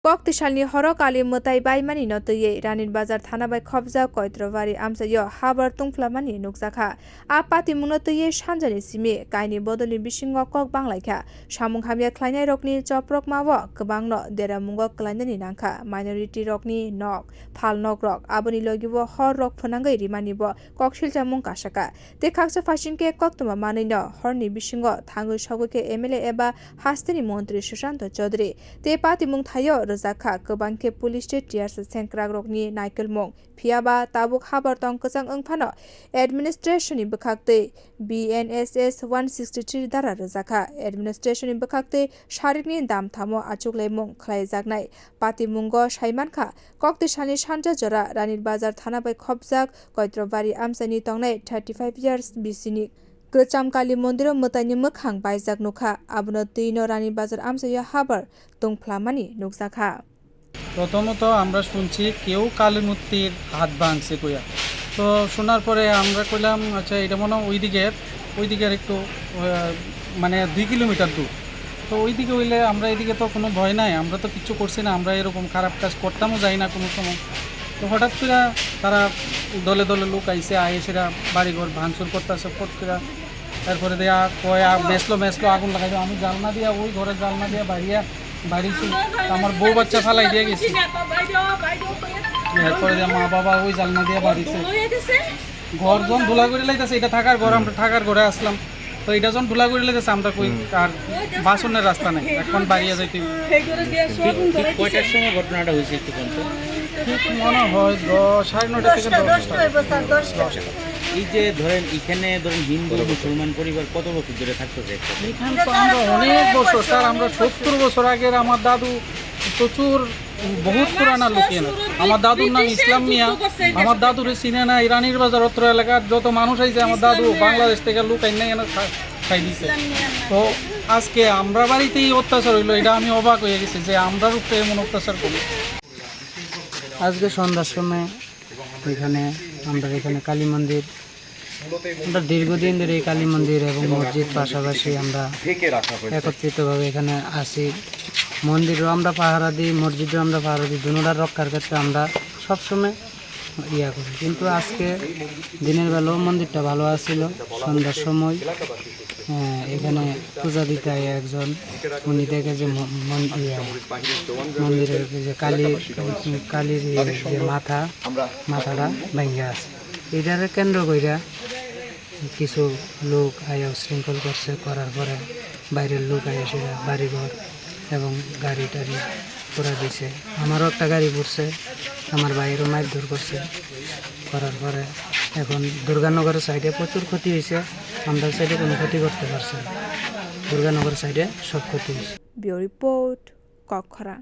Koktisalni horok ali mutai baimani notuye Ranir Bazar Thanabai khobja koitrovari amsayo habar tungflamani nukjakha apati munotuye sanjani simi kaini bodoli bisingo kok banglaikha samung hamya khlainai rokni choprok mawo kwbangno deramungo klainani nangkha minority rokni nok phal nok rok aboni logibo hor rok phanangai rimani bo koksilcha mung kasaka te khaksa fashinke koktoma manino horni bisingo thangui sogike MLA eba hastini mantri Sushant Chaudhary te pati mung thayo rojaka kwbangke police tears sengkrak rokni naikelmung phiaba tabuk habar tongkjang wngphano administration ni bwkhaktwi BNSS 163 dara rojaka administration ni bwkhaktwi sarikni dam thamo achuklaimung khlaijaknai patimungo saimankha koktisalni sanja jora Ranir Bazar Thanabai khobjak koitrobari amsani tongnai 35 years bisini Kwcham Kali Mondiro mutaini mwkhang baijak nukha abono twino Ranir Bazar amsayo habar tungflamani nukjakha প্রথমত আমরা শুনছি কেউ কালী মূর্তির হাত ভাঙছে কইয়া তো শোনার পরে আমরা কইলাম আচ্ছা এটা মনে হয় ওইদিকের একটু মানে 2 কিলোমিটার দূর তো ওইদিকে হইলে আমরা এদিকে তো কোনো ভয় নাই আমরা তো কিছু করছি না আমরা এরকম খারাপ কাজ করতামও যাই না কোনো সময় তো হঠাৎ করে তারা দলে দলে লোক আইসে সেরা বাড়িঘর ভাঙচুর করতেছে ফট করে তারপরে দেয়া কয়া মেসলো আগুন লাগাইছে আমি জানলা দিয়া ওই ঘরের জানলা দিয়া বাড়িছি আমার বউ বাচ্চা ফালাই দিয়ে গেছি এরপরে মা বাবা ওই জানলা দিয়ে বাড়িছে ঘর যখন ধুলা করে লাইতেছে এটা থাকার ঘর আমরা থাকার ঘরে আসলাম তো এটা যখন ধুলা করে লাইতেছে আমরা কই আর বাসনের রাস্তা নাই এখন বাড়িয়ে যাইতে কয়টার সময় ঘটনাটা হয়েছে একটু ঠিক মনে হয় 9:30 থেকে 10টা এই যে ধরেন এখানে হিন্দু মুসলমান পরিবার কত বছর ধরে থাকতেছে এখানে তো আমরা অনেক বছর স্যার আমরা 70 বছর আগের আমার দাদু প্রচুর বহুত পুরানা লোকেন আমার দাদুর নাম ইসলাম মিয়া আমার দাদুরে চিনে না রানীর বাজার অত্র এলাকার যত মানুষ আইছে আমার দাদু বাংলাদেশ থেকে লোক আইনে এনে খাই দিছে তো আজকে আমরা বাড়িতেই অত্যাচার হইলো এটা আমি অবাক হয়ে গেছি যে আমরা উপরে এমন অত্যাচার করি আজকে সন্ধ্যার সময় এখানে কালী মন্দির আমরা দীর্ঘদিন ধরে এই কালী মন্দির এবং মসজিদ পাশাপাশি আমরা একত্রিতভাবে এখানে আসি মন্দিরও আমরা পাহারা দিই মসজিদও আমরা পাহারা দিই দুনোটার রক্ষার ক্ষেত্রে আমরা সবসময় করি কিন্তু আজকে দিনের বেলাও মন্দিরটা ভালো আছিল সন্ধ্যার সময় এখানে পূজা দিতে একজন উনি দেখে যে মন্দিরের যে কালীর যে মাথাটা ভেঙে আছে এটারে কেন্দ্র কইরা কিছু লোক আয়া শৃঙ্খল করার পরে বাইরের লোক আয়া সেটা বাড়িঘর এবং গাড়ি টাড়ি পুরা দিছে আমারও একটা গাড়ি পড়ছে আমার ভাইয়েরও মারধর করার পরে এখন দুর্গানগরের সাইডে প্রচুর ক্ষতি হয়েছে আমরা সাইডে কোনো ক্ষতি করতে পারছি না দুর্গানগর সাইডে সব ক্ষতি হয়েছে রিপোর্ট কক্ষরা।